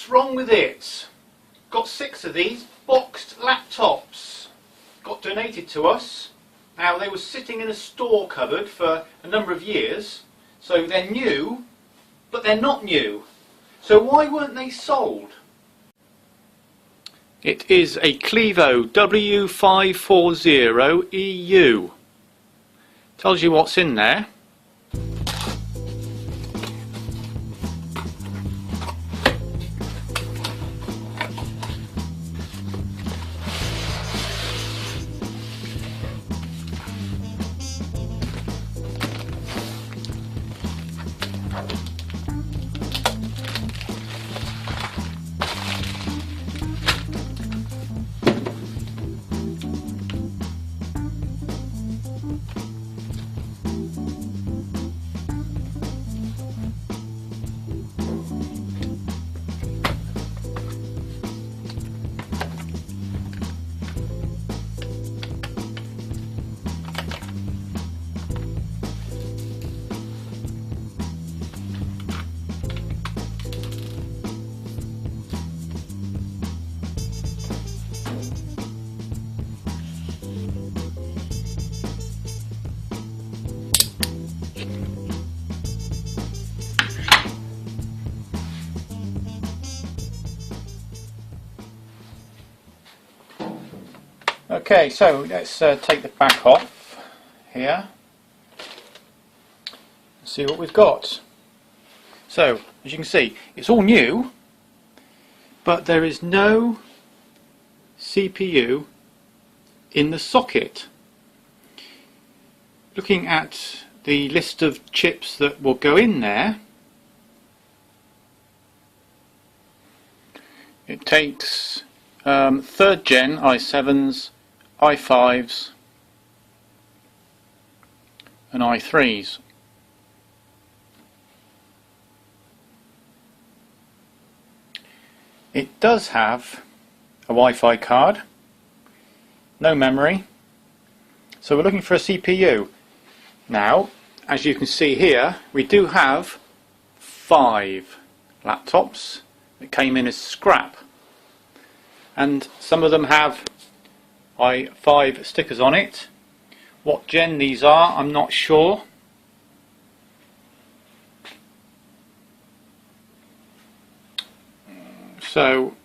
What's wrong with it? Got 6 of these boxed laptops. Got donated to us. Now they were sitting in a store cupboard for a number of years, so they're new, but they're not new. So why weren't they sold? It is a Clevo W540EU. Tells you what's in there. Okay, so let's take the back off here and see what we've got. So, as you can see, it's all new, but there is no CPU in the socket. Looking at the list of chips that will go in there, it takes 3rd gen i7s, i5s and i3s. It does have a Wi-Fi card, no memory, so we're looking for a CPU. Now, as you can see here, we do have 5 laptops that came in as scrap, and some of them have i5 stickers on it. What gen these are, I'm not sure. So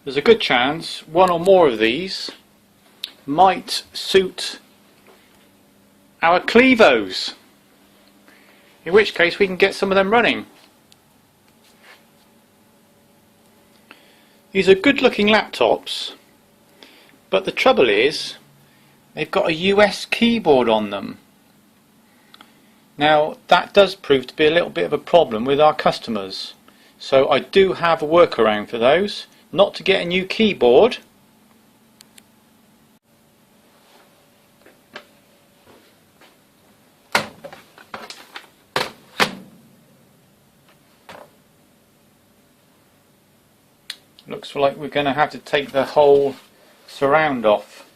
there's a good chance one or more of these might suit our Clevos, in which case we can get some of them running. These are good looking laptops, but the trouble is they've got a US keyboard on them. Now that does prove to be a little bit of a problem with our customers, so I do have a workaround for those. Not to get a new keyboard, looks like we're going to have to take the whole surround off.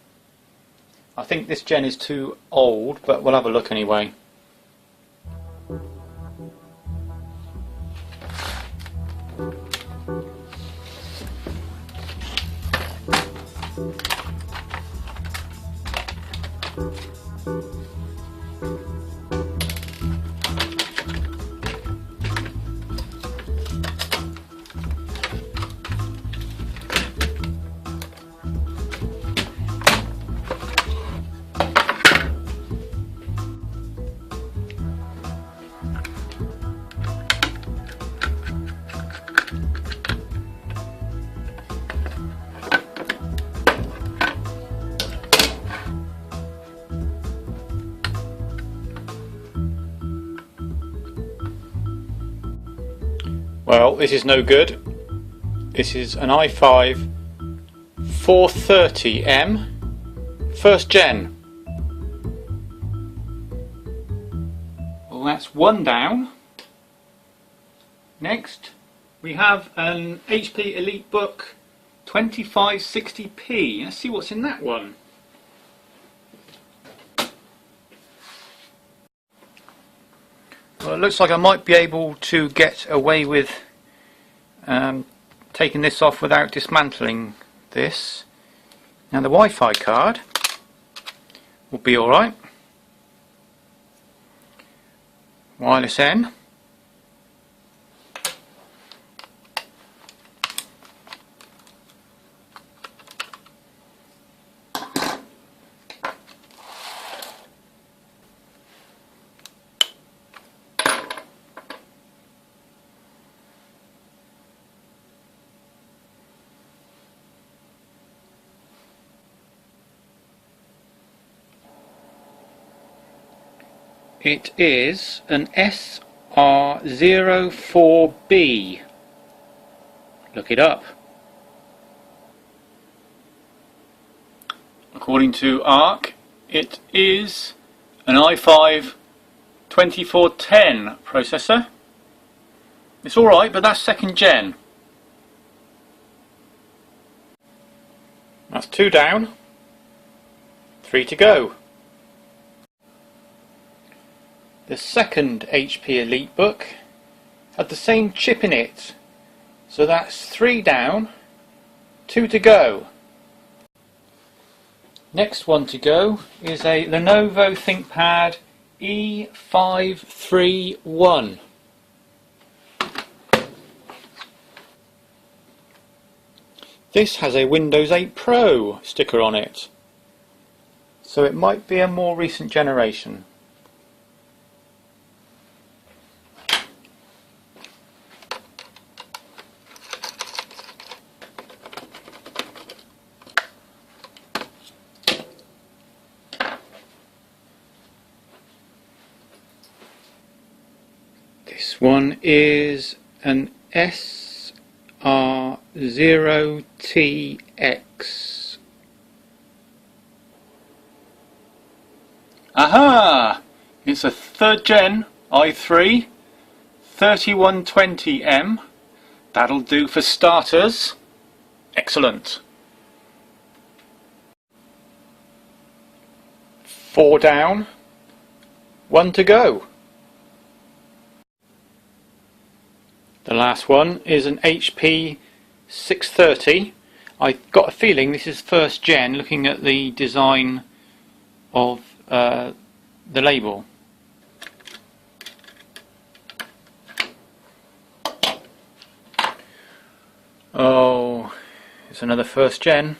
I think this gen is too old, but we'll have a look anyway. Well, this is no good. This is an i5 430M, 1st gen. Well, that's one down. Next, we have an HP EliteBook 2560p. Let's see what's in that one. Well, it looks like I might be able to get away with taking this off without dismantling this. Now the Wi-Fi card will be alright. Wireless N. It is an SR04B. Look it up. According to ARC, it is an i5 2410 processor. It's alright, but that's second gen. That's 2 down, 3 to go. The second HP EliteBook had the same chip in it, so that's 3 down, 2 to go. Next one to go is a Lenovo ThinkPad E531. This has a Windows 8 Pro sticker on it, so it might be a more recent generation. This one is an SR0TX. Aha! It's a 3rd gen i3 3120M. That'll do for starters. Excellent. 4 down, 1 to go. The last one is an HP 630. I got a feeling this is 1st gen, looking at the design of the label. Oh, it's another 1st gen.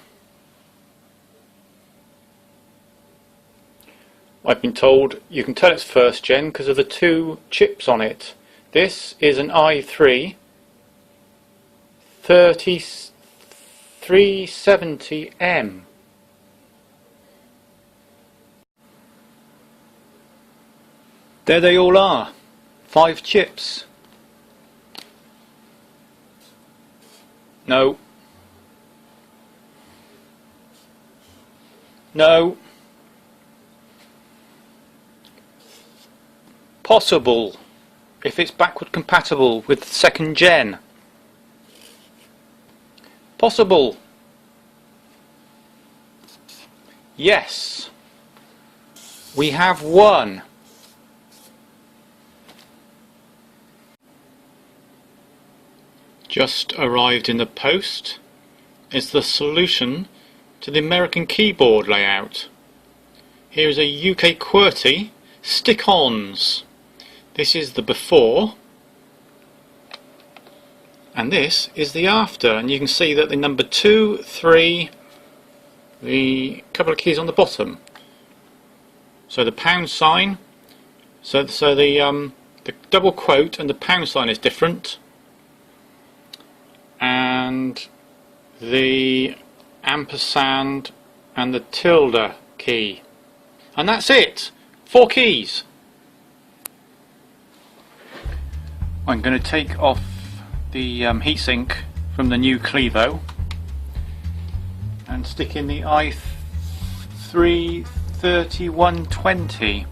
I've been told you can tell it's 1st gen because of the 2 chips on it. This is an i3 3370M. There they all are, 5 chips. No. No. Possible. If it's backward compatible with 2nd gen. Possible. Yes. We have one. Just arrived in the post is the solution to the American keyboard layout. Here is a UK QWERTY stick-ons. This is the before, and this is the after, and you can see that the number 2, 3, the couple of keys on the bottom. So the pound sign, so the double quote and the pound sign is different, and the ampersand and the tilde key, and that's it. 4 keys. I'm going to take off the heatsink from the new Clevo and stick in the i3 3120.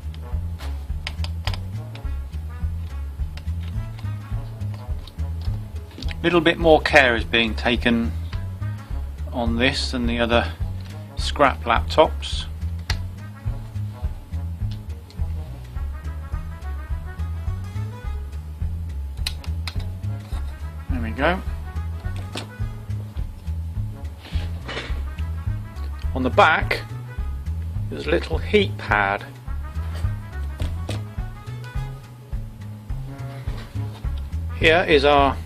Little bit more care is being taken on this than the other scrap laptops. There we go. the back there's a little heat pad. Here is our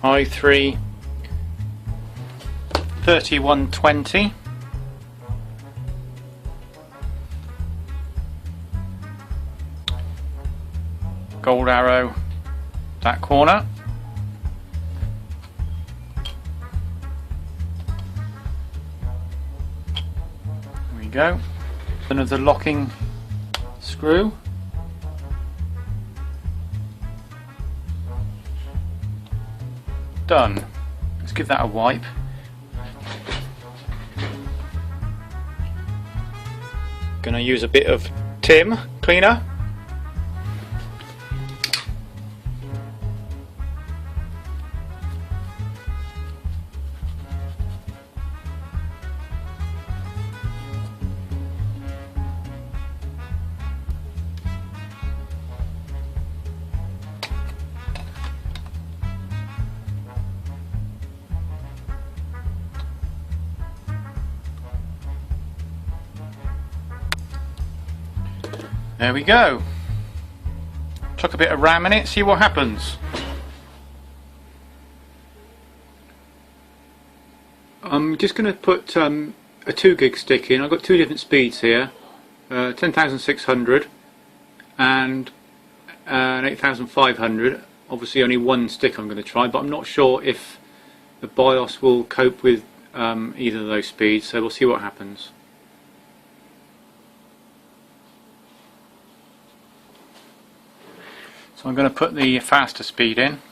i3 3120. Gold arrow that corner. There we go. Another locking screw. Done. Let's give that a wipe. Gonna use a bit of Tim cleaner. There we go. Chuck a bit of RAM in it, see what happens. I'm just going to put a 2 gig stick in. I've got 2 different speeds here, 10,600 and an 8,500. Obviously only one stick I'm going to try, but I'm not sure if the BIOS will cope with either of those speeds, so we'll see what happens. So I'm going to put the faster speed in.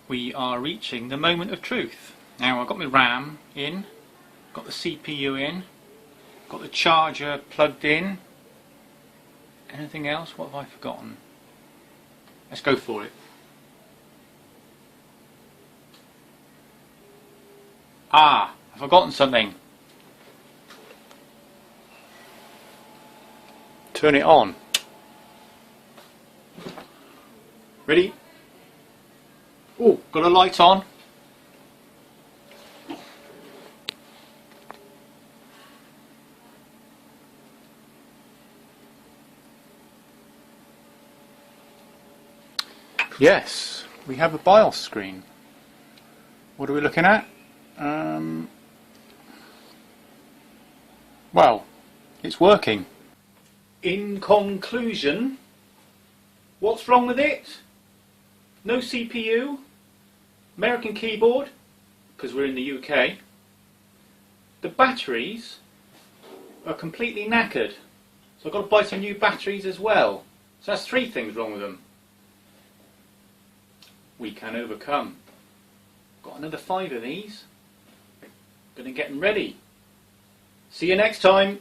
We are reaching the moment of truth. Now I've got my RAM in, got the CPU in, got the charger plugged in. Anything else? What have I forgotten? Let's go for it. Ah, I've forgotten something. Turn it on. Ready? Oh, got a light on. Yes, we have a BIOS screen. What are we looking at? Well, it's working. In conclusion, what's wrong with it? No CPU, American keyboard, because we're in the UK. The batteries are completely knackered, so I've got to buy some new batteries as well. So that's 3 things wrong with them. We can overcome. Got another 5 of these. Gonna get them ready. See you next time.